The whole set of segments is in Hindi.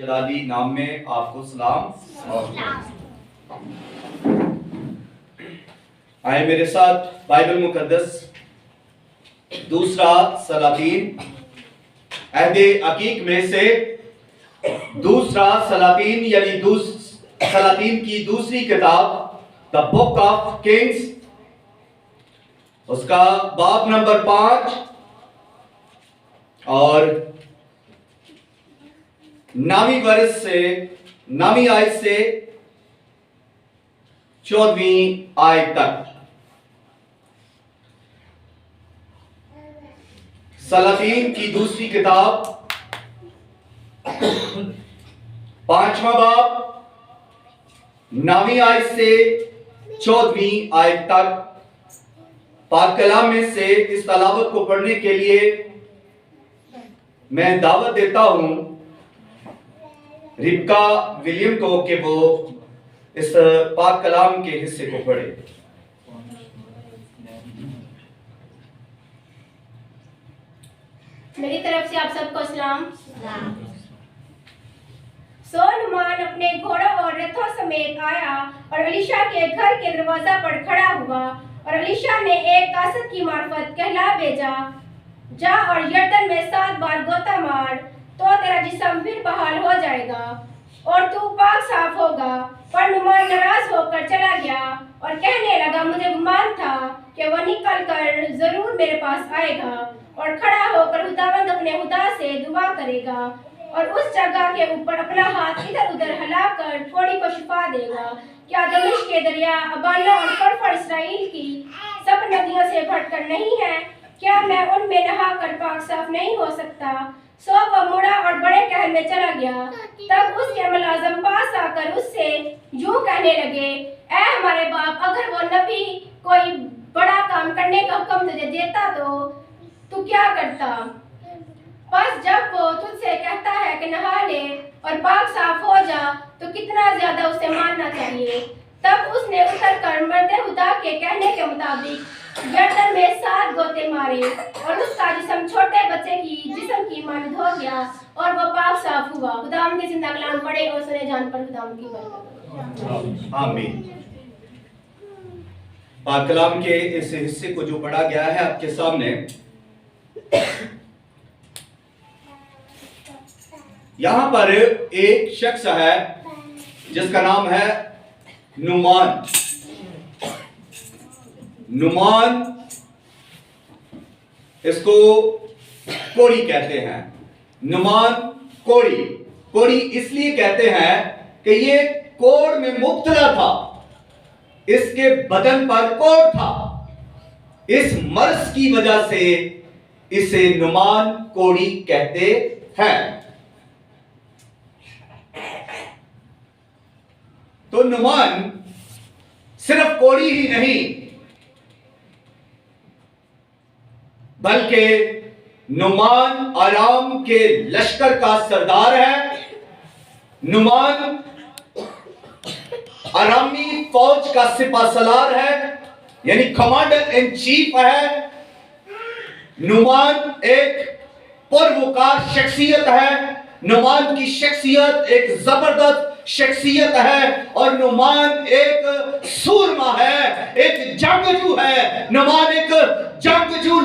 जलाली नाम में आपको सलाम। आए मेरे साथ बाइबल मुकद्दस दूसरा सलातीन अहदे अकीक में से दूसरा सलातीन यानी सलातीन की दूसरी किताब द बुक ऑफ किंग्स, उसका बाब नंबर 5 और 9वीं वर्ष से 9वीं आयत से 14वीं आयत तक। सलातीन की दूसरी किताब 5वां बाब 9वीं आयत से 14वीं आयत तक। पाक कलाम में से इस तलावत को पढ़ने के लिए मैं दावत देता हूं रिबका विलियम को कि वो इस पाक कलाम के हिस्से को पढ़े। मेरी तरफ से आप सबको सलाम। सोलमान अपने घोड़ों और रथों समेत आया और अलीशा के घर के दरवाजा पर खड़ा हुआ और अलीशा ने एक कासद की मार्फत कहला भेजा, जा और यर्दन में 7 बार गोता मार तो तेरा जिस्म फिर बहाल हो जाएगा और तू पाक साफ होगा। पर नुमान नाराज होकर चला गया और कहने लगा, मुझे गुमान था कि वह निकल कर जरूर मेरे पास आएगा और खड़ा होकर खुदावंद अपने खुदा से दुआ करेगा और उस जगह के ऊपर अपना हाथ इधर उधर हिलाकर थोड़ी को शिफा देगा। क्या दमिश्क के दरिया अबाना और फरफर इसराइल की सब नदियों से भटकर नहीं है? क्या मैं उनमें नहाकर पाक साफ नहीं हो सकता? सो वह मुड़ा और बड़े कहल में चला गया। तब उसके मुलाजम पास आकर उससे यूं कहने लगे, ऐ हमारे बाप, अगर वो नबी कोई बड़ा काम करने का हुक्म तुझे देता तो तू क्या करता? बस जब वो तुझसे कहता है कि नहा ले और पाक साफ हो जा तो कितना ज्यादा उसे मानना चाहिए। तब उसने उतर कर मर्दे खुदा के कहने के मुताबिक गर्दन में 7 गोते मारे और उसका जिस्म छोटे बच्चे की जिस्म की मानद हो गया और वो पाक साफ हुआ। खुदाम के जिंदा कलाम पढ़े और सुने जान पर खुदाम की बरकत। आमीन। पाक कलाम के इस हिस्से को जो पढ़ा गया है आपके सामने, यहां पर एक शख्स है जिसका नाम है नुमान। नुमान इसको कोड़ी कहते हैं। नुमान कोड़ी इसलिए कहते हैं कि ये कोड़ में मुब्तला था, इसके बदन पर कोड़ था। इस मर्ज की वजह से इसे नुमान कोड़ी कहते हैं। तो नुमान सिर्फ कोड़ी ही नहीं बल्कि नुमान आराम के लश्कर का सरदार है। नुमान आरामी फौज का सिपाहसालार है, यानी कमांडर इन चीफ है। नुमान एक पुरवकार शख्सियत है। नुमान की शख्सियत एक जबरदस्त शख्सियत है और नुमान एक सूरमा है, एक जंगजू है। नुमान एक जंगजू,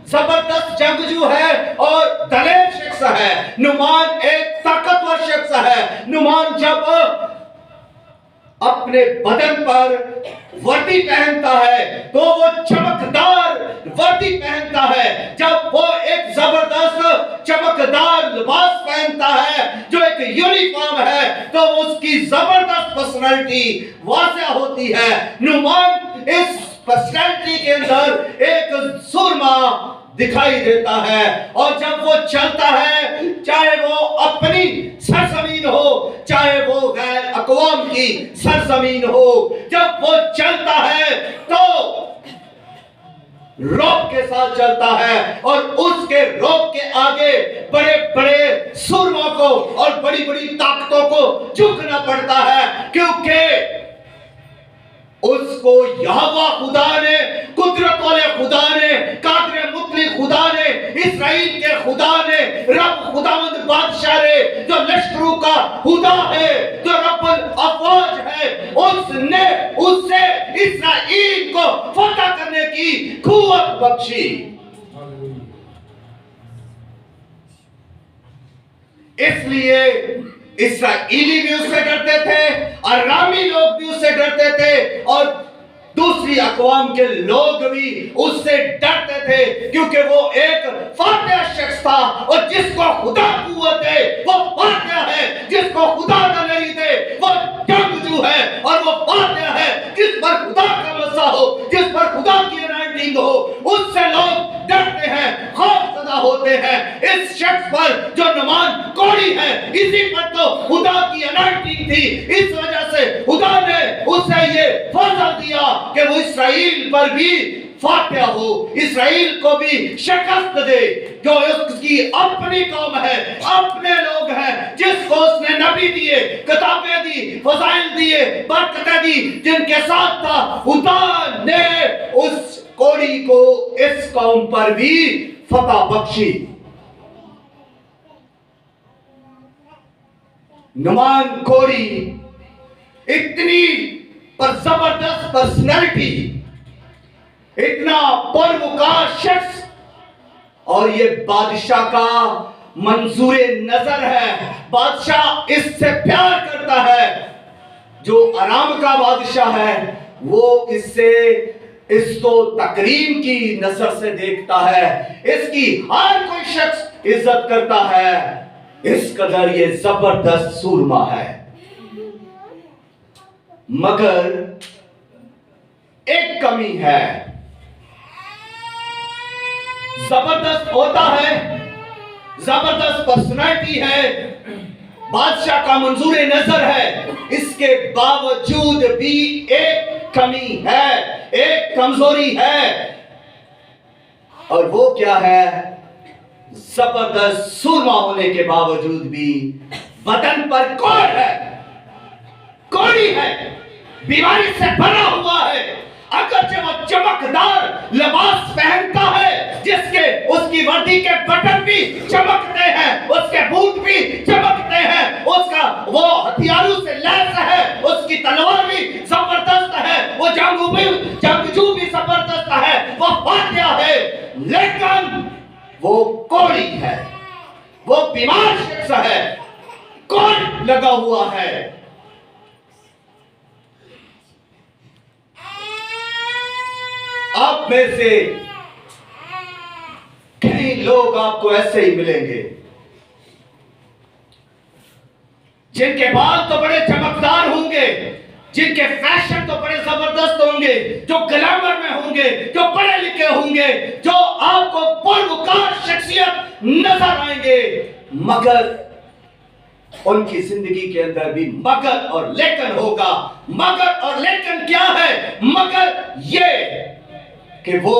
जबरदस्त जंगजू है और दलेर शख्स है। नुमान एक ताकतवर शख्स है। नुमान जब अपने बदन पर वर्दी पहनता है तो वो चमकदार वर्दी पहनता है। जब वो एक जबरदस्त चमकदार लिबास पहनता है जो एक यूनिफॉर्म है तो उसकी जबरदस्त पर्सनालिटी वाज़ेह होती है। नुमान इस पर्सनालिटी के अंदर एक सुरमा दिखाई देता है और जब वो चलता है, चाहे वो अपनी सरजमीन हो चाहे वो गैर अक़वाम की सरजमीन हो, जब वो चलता है तो रौब के साथ चलता है और उसके रौब के आगे बड़े बड़े सुरमा को और बड़ी बड़ी ताकतों को झुकना पड़ता है, क्योंकि उसको यहोवा खुदा ने, कुदरत वाले खुदा ने, कादिर मुतलिक खुदा ने, इस्राएल के खुदा ने, रब खुदावंद बादशाह ने, जो लश्करों का खुदा है, जो रब्बुल अफवाज है, उसने उससे इस्राएल को फतह करने की कुव्वत बख्शी। इसलिए इस्राएली भी उससे डरते थे, अरामी लोग भी उससे डरते थे, और दूसरी अक़वाम के लोग भी उससे डरते थे, क्योंकि वो एक फातिह शख्स था, और जिसको खुदा कुव्वत दे वो फातिह है, जिसको खुदा न नहीं दे वो जंगजू है, और वो फातिह है जिस पर खुदा का मसा हो, जिस पर खुदा की अनाइंटिंग हो, उससे लोग डरते हैं, खौफजदा होते हैं। इस शख्स पर जो नुमान कोड़ी है, इसी पर तो खुदा की अनाइंटिंग थी, इस वजह से खुदा ने उसे ये फजल दिया कि वो इस्राएल पर भी फातिह हो, इस्राएल को भी शिकस्त दे, जो उसकी अपनी कौम है, अपने लोग हैं, जिसको उसने नबी दिए, किताबें दी, फजाइल दिए, बरकतें दी, जिनके साथ था, खुदा ने उस कोड़ी को इस कौम पर भी फतह बख्शी। नुमान कोड़ी इतनी पर जबरदस्त पर्सनैलिटी, इतना परवकार शख्स, और ये बादशाह का मंजूरे नजर है, बादशाह इससे प्यार करता है। जो आराम का बादशाह है वो इसको तकरीम की नजर से देखता है, इसकी हर कोई शख्स इज्जत करता है, इस कदर ये जबरदस्त सूरमा है। मगर एक कमी है, जबरदस्त होता है, जबरदस्त पर्सनैलिटी है, बादशाह का मंजूर नजर है, इसके बावजूद भी एक कमी है, एक कमजोरी है, और वो क्या है? जबरदस्त सूरमा होने के बावजूद भी बदन पर कोड़ है, कोड़ी है, बीमारी से भरा हुआ है। अगर जब वो चमकदार लिबास पहनता है, जिसके उसकी वर्दी के बटन भी चमकते हैं, उसके बूट भी चमकते हैं, उसका वो हथियारों से लैस है, उसकी तलवार भी जबरदस्त है, वो जंगजू भी जबरदस्त है, वो फातिह है, लेकिन वो कोड़ी है, वो बीमार शख्स है, कोड़ लगा हुआ है। आप में से कई लोग आपको ऐसे ही मिलेंगे, जिनके बाल तो बड़े चमकदार होंगे, जिनके फैशन तो बड़े जबरदस्त होंगे, जो ग्लैमर में होंगे, जो पढ़े लिखे होंगे, जो आपको पुरवकार शख्सियत नजर आएंगे, मगर उनकी जिंदगी के अंदर भी मगर और लेकिन होगा। मगर और लेकिन क्या है? मगर ये कि वो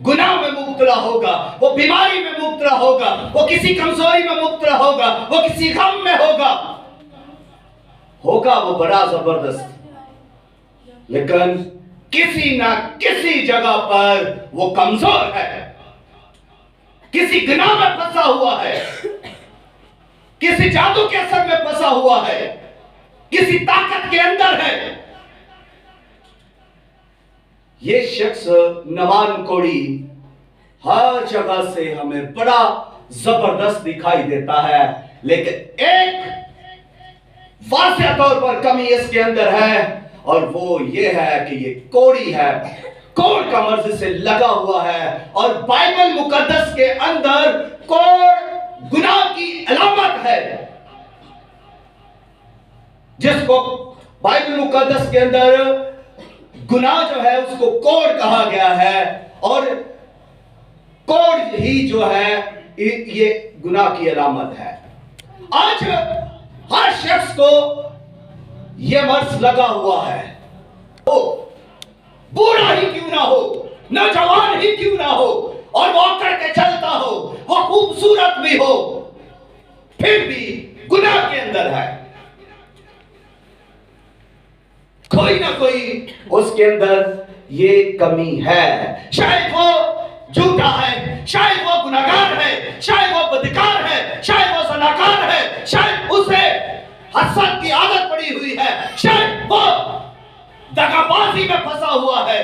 गुनाह में मुब्तला होगा, वो बीमारी में मुब्तला होगा, वो किसी कमजोरी में मुब्तला होगा, वो किसी गम में होगा वो बड़ा जबरदस्त, लेकिन किसी ना किसी जगह पर वो कमजोर है, किसी गुनाह में फंसा हुआ है, किसी जादू के असर में फंसा हुआ है, किसी ताकत के अंदर है। ये शख्स नुमान कोड़ी हर जगह से हमें बड़ा जबरदस्त दिखाई देता है, लेकिन एक वाज़ेह तौर पर कमी इसके अंदर है, और वो ये है कि ये कोड़ी है, कोड़ का मर्ज से लगा हुआ है, और बाइबल मुकद्दस के अंदर कोड़ गुनाह की अलामत है, जिसको बाइबल मुकद्दस के अंदर गुनाह जो है उसको कोड़ कहा गया है, और कोड़ ही जो है ये गुनाह की अलामत है। आज हर शख्स को यह मर्ज लगा हुआ है, वो बूढ़ा ही क्यों ना हो, नौजवान ही क्यों ना हो, और वो आकर के चलता हो, वो खूबसूरत भी हो, फिर भी गुनाह के अंदर है। कोई ना कोई उसके अंदर ये कमी है। शायद वो झूठा है, शायद वो गुनाहगार है, शायद वो बदकार है, शायद वो ज़नाकार है, शायद उसे हसद की आदत पड़ी हुई है, शायद वो दगाबाजी में फंसा हुआ है।